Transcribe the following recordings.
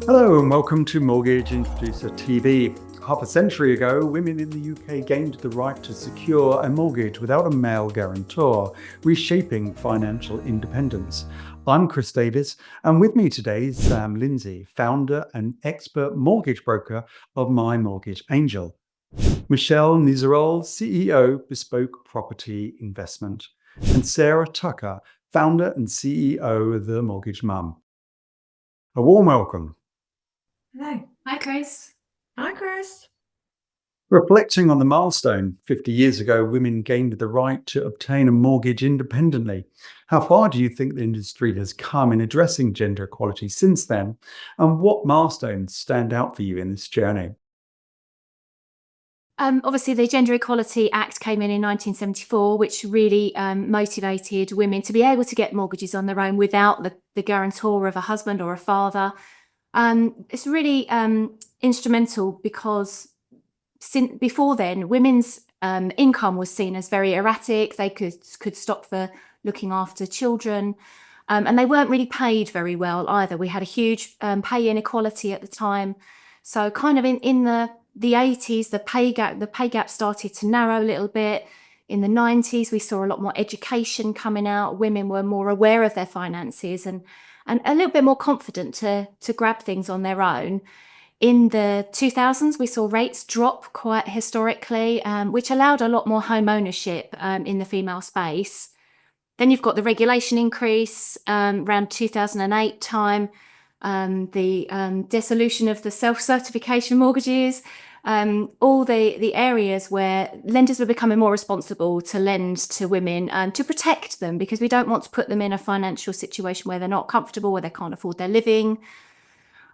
Hello and welcome to Mortgage Introducer TV. Half a century ago, women in the UK gained the right to secure a mortgage without a male guarantor, reshaping financial independence. I'm Chris Davis, and with me today is Sam Lindsay, founder and expert mortgage broker of My Mortgage Angel. Michelle Nizarol, CEO, Bespoke Property Investment, and Sarah Tucker, founder and CEO of The Mortgage Mum. A warm welcome. Hello. Hi, Chris. Hi, Chris. Reflecting on the milestone, 50 years ago, women gained the right to obtain a mortgage independently. How far do you think the industry has come in addressing gender equality since then? And what milestones stand out for you in this journey? Obviously, the Gender Equality Act came in 1974, which really motivated women to be able to get mortgages on their own without the guarantor of a husband or a father. It's really instrumental because before then, women's income was seen as very erratic. They could stop for looking after children, and they weren't really paid very well either. We had a huge pay inequality at the time. So kind of in the 80s, the pay gap started to narrow a little bit. In the 90s, we saw a lot more education coming out. Women were more aware of their finances and a little bit more confident to grab things on their own. In the 2000s, we saw rates drop quite historically, which allowed a lot more home ownership in the female space. Then you've got the regulation increase around 2008 time, the dissolution of the self-certification mortgages, all the areas where lenders were becoming more responsible to lend to women and to protect them, because we don't want to put them in a financial situation where they're not comfortable, where they can't afford their living.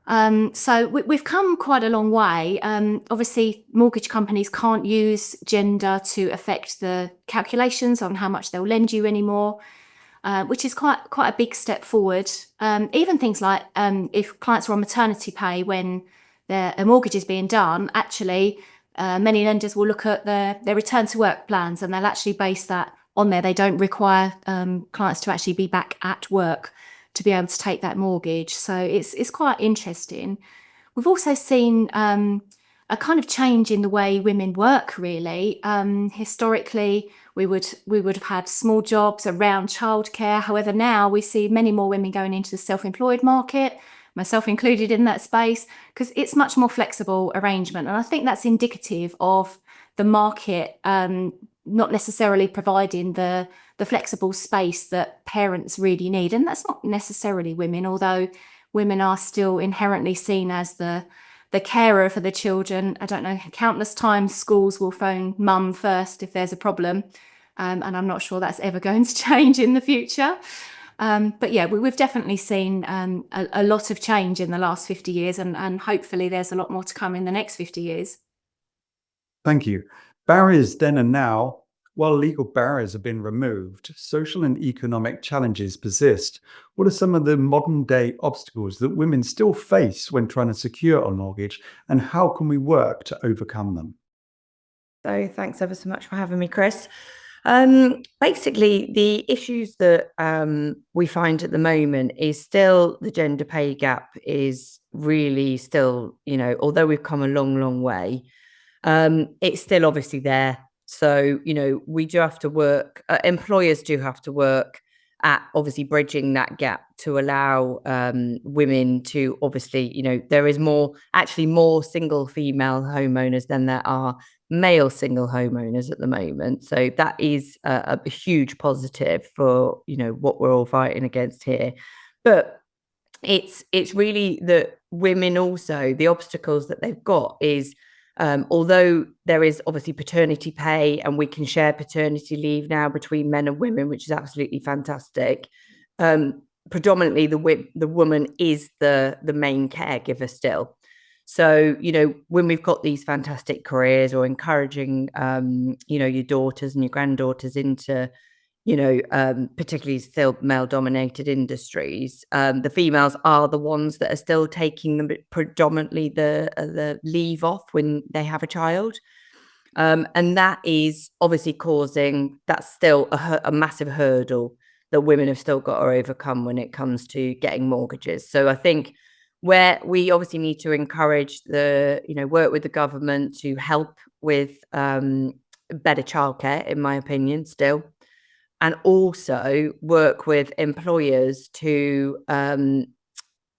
So we've come quite a long way. Obviously, mortgage companies can't use gender to affect the calculations on how much they'll lend you anymore, which is quite a big step forward. Even things like if clients are on maternity pay when a mortgage is being done, actually, many lenders will look at their return to work plans and they'll actually base that on there. They don't require clients to actually be back at work to be able to take that mortgage. So it's quite interesting. We've also seen a kind of change in the way women work, really. Historically, we would have had small jobs around childcare. However, now we see many more women going into the self-employed market, myself included in that space, because it's much more flexible arrangement. And I think that's indicative of the market not necessarily providing the flexible space that parents really need. And that's not necessarily women, although women are still inherently seen as the carer for the children. I don't know, countless times schools will phone mum first if there's a problem. And I'm not sure that's ever going to change in the future. But yeah, we've definitely seen a lot of change in the last 50 years, and hopefully there's a lot more to come in the next 50 years. Thank you. Barriers then and now. While legal barriers have been removed, social and economic challenges persist. What are some of the modern day obstacles that women still face when trying to secure a mortgage, and how can we work to overcome them? So thanks ever so much for having me, Chris. Basically, the issues that we find at the moment is still the gender pay gap is really still, although we've come a long, long way, it's still obviously there. So, we do have to work, employers do have to work at obviously bridging that gap to allow women to obviously, there is actually more single female homeowners than there are male single homeowners at the moment. So that is a huge positive for, what we're all fighting against here. But it's really that women also, the obstacles that they've got is, although there is obviously paternity pay and we can share paternity leave now between men and women, which is absolutely fantastic. Predominantly the woman is the main caregiver still. So, when we've got these fantastic careers or encouraging, your daughters and your granddaughters into, particularly still male dominated industries, the females are the ones that are still taking predominantly the leave off when they have a child. And that is obviously that's still a massive hurdle that women have still got to overcome when it comes to getting mortgages. So I think where we obviously need to encourage work with the government to help with better childcare, in my opinion, still, and also work with employers to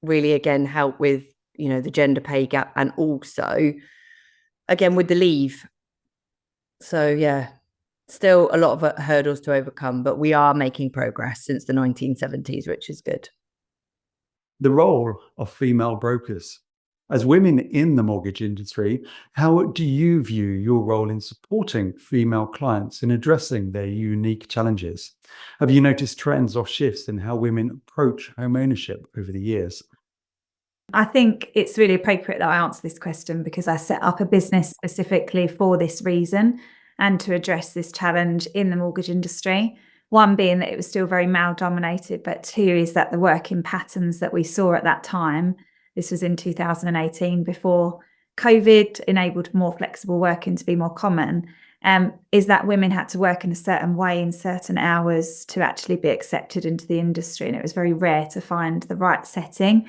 really, again, help with, the gender pay gap, and also, again, with the leave. So, yeah, still a lot of hurdles to overcome, but we are making progress since the 1970s, which is good. The role of female brokers. As women in the mortgage industry, how do you view your role in supporting female clients in addressing their unique challenges? Have you noticed trends or shifts in how women approach home ownership over the years? I think it's really appropriate that I answer this question because I set up a business specifically for this reason and to address this challenge in the mortgage industry. One being that it was still very male dominated, but two is that the working patterns that we saw at that time, this was in 2018 before COVID enabled more flexible working to be more common, is that women had to work in a certain way in certain hours to actually be accepted into the industry. And it was very rare to find the right setting.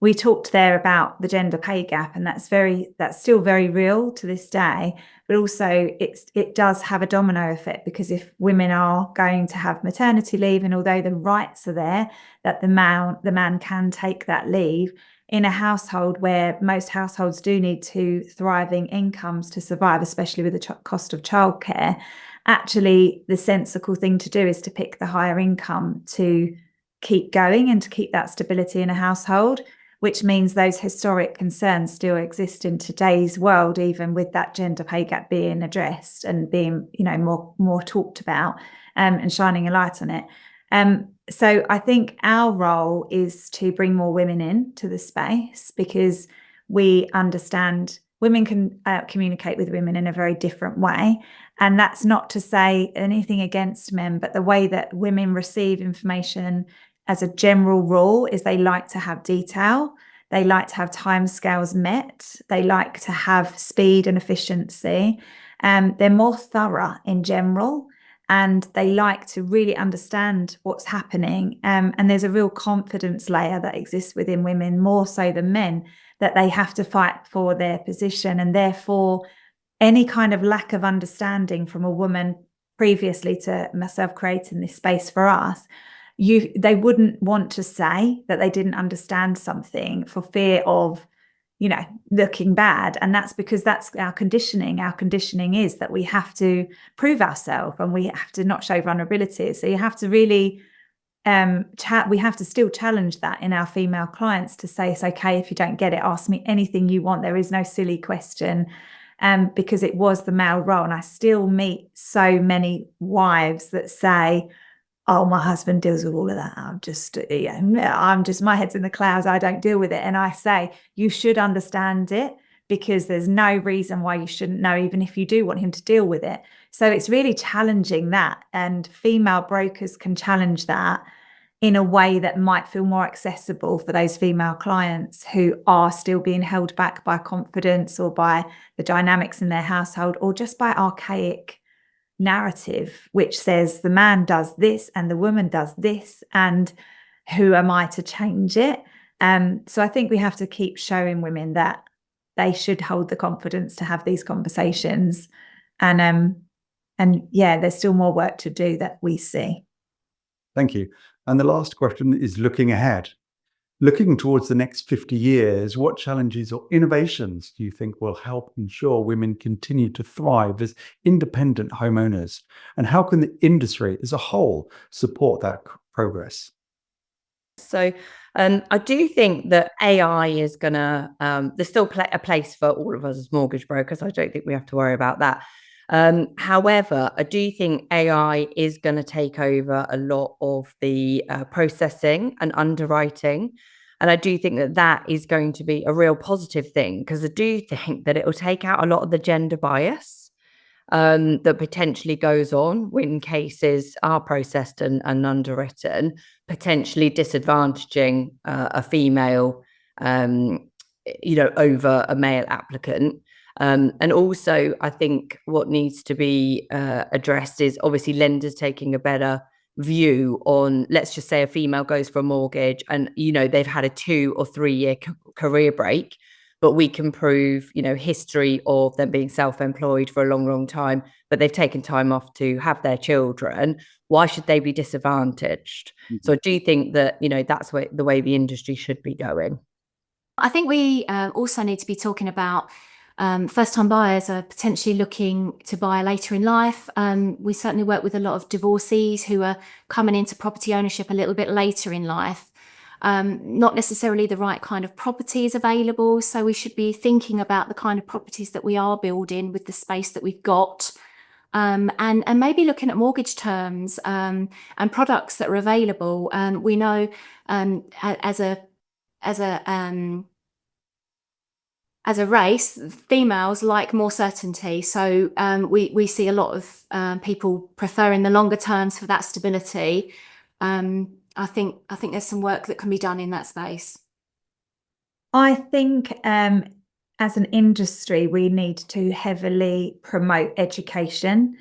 We talked there about the gender pay gap, and that's still very real to this day. But also it does have a domino effect, because if women are going to have maternity leave, and although the rights are there that the man can take that leave, in a household where most households do need two thriving incomes to survive, especially with the cost of childcare, actually the sensible thing to do is to pick the higher income to keep going and to keep that stability in a household, which means those historic concerns still exist in today's world, even with that gender pay gap being addressed and being, more talked about, and shining a light on it. So I think our role is to bring more women into the space, because we understand women can communicate with women in a very different way. And that's not to say anything against men, but the way that women receive information as a general rule is they like to have detail. They like to have timescales met. They like to have speed and efficiency. They're more thorough in general, and they like to really understand what's happening. And there's a real confidence layer that exists within women, more so than men, that they have to fight for their position. And therefore, any kind of lack of understanding from a woman previously to myself creating this space for us, they wouldn't want to say that they didn't understand something for fear of, looking bad. And that's because that's our conditioning. Our conditioning is that we have to prove ourselves and we have to not show vulnerability. So you have to really, we have to still challenge that in our female clients to say, it's okay if you don't get it, ask me anything you want. There is no silly question. Because it was the male role. And I still meet so many wives that say, oh, my husband deals with all of that. My head's in the clouds. I don't deal with it. And I say, you should understand it, because there's no reason why you shouldn't know, even if you do want him to deal with it. So it's really challenging that. And female brokers can challenge that in a way that might feel more accessible for those female clients who are still being held back by confidence or by the dynamics in their household, or just by archaic narrative, which says the man does this and the woman does this, and who am I to change it? So I think we have to keep showing women that they should hold the confidence to have these conversations. And yeah, there's still more work to do that we see. Thank you. And the last question is looking ahead. Looking towards the next 50 years, what challenges or innovations do you think will help ensure women continue to thrive as independent homeowners? And how can the industry as a whole support that progress? So I do think that AI is going to, there's still a place for all of us as mortgage brokers. I don't think we have to worry about that. However, I do think AI is going to take over a lot of the processing and underwriting. And I do think that that is going to be a real positive thing, because I do think that it will take out a lot of the gender bias that potentially goes on when cases are processed and underwritten, potentially disadvantaging a female, over a male applicant. And also, I think what needs to be addressed is obviously lenders taking a better view on, let's just say a female goes for a mortgage and, they've had a 2 or 3 year career break, but we can prove, history of them being self-employed for a long, long time, but they've taken time off to have their children. Why should they be disadvantaged? So I do think that, that's the way the industry should be going. I think we also need to be talking about first-time buyers are potentially looking to buy later in life. We certainly work with a lot of divorcees who are coming into property ownership a little bit later in life. Not necessarily the right kind of property is available, so we should be thinking about the kind of properties that we are building with the space that we've got. And maybe looking at mortgage terms and products that are available. We know as a race, females like more certainty. So we see a lot of people preferring the longer terms for that stability. I think there's some work that can be done in that space. I think as an industry, we need to heavily promote education.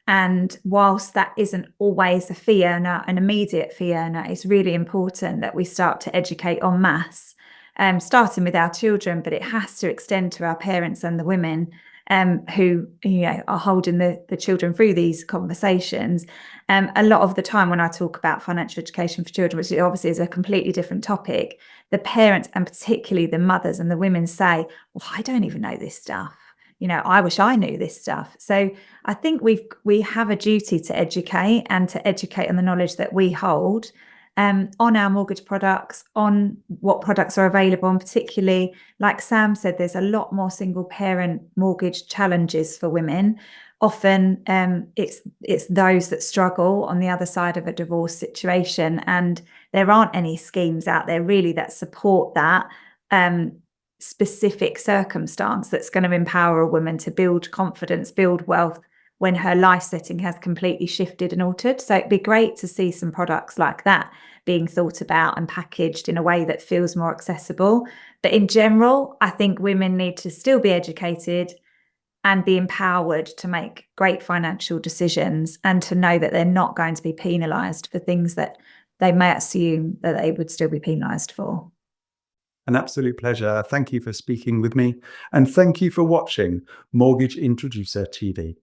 And whilst that isn't always a fee earner, an immediate fee earner, it's really important that we start to educate en masse, starting with our children, but it has to extend to our parents and the women who are holding the children through these conversations. A lot of the time when I talk about financial education for children, which obviously is a completely different topic, the parents and particularly the mothers and the women say, well, I don't even know this stuff. I wish I knew this stuff. So I think we have a duty to educate and to educate on the knowledge that we hold on our mortgage products, on what products are available, and particularly, like Sam said, there's a lot more single parent mortgage challenges for women. Often it's those that struggle on the other side of a divorce situation, and there aren't any schemes out there really that support that specific circumstance that's going to empower a woman to build confidence, build wealth when her life setting has completely shifted and altered. So it'd be great to see some products like that being thought about and packaged in a way that feels more accessible. But in general, I think women need to still be educated and be empowered to make great financial decisions and to know that they're not going to be penalised for things that they may assume that they would still be penalised for. An absolute pleasure. Thank you for speaking with me, and thank you for watching Mortgage Introducer TV.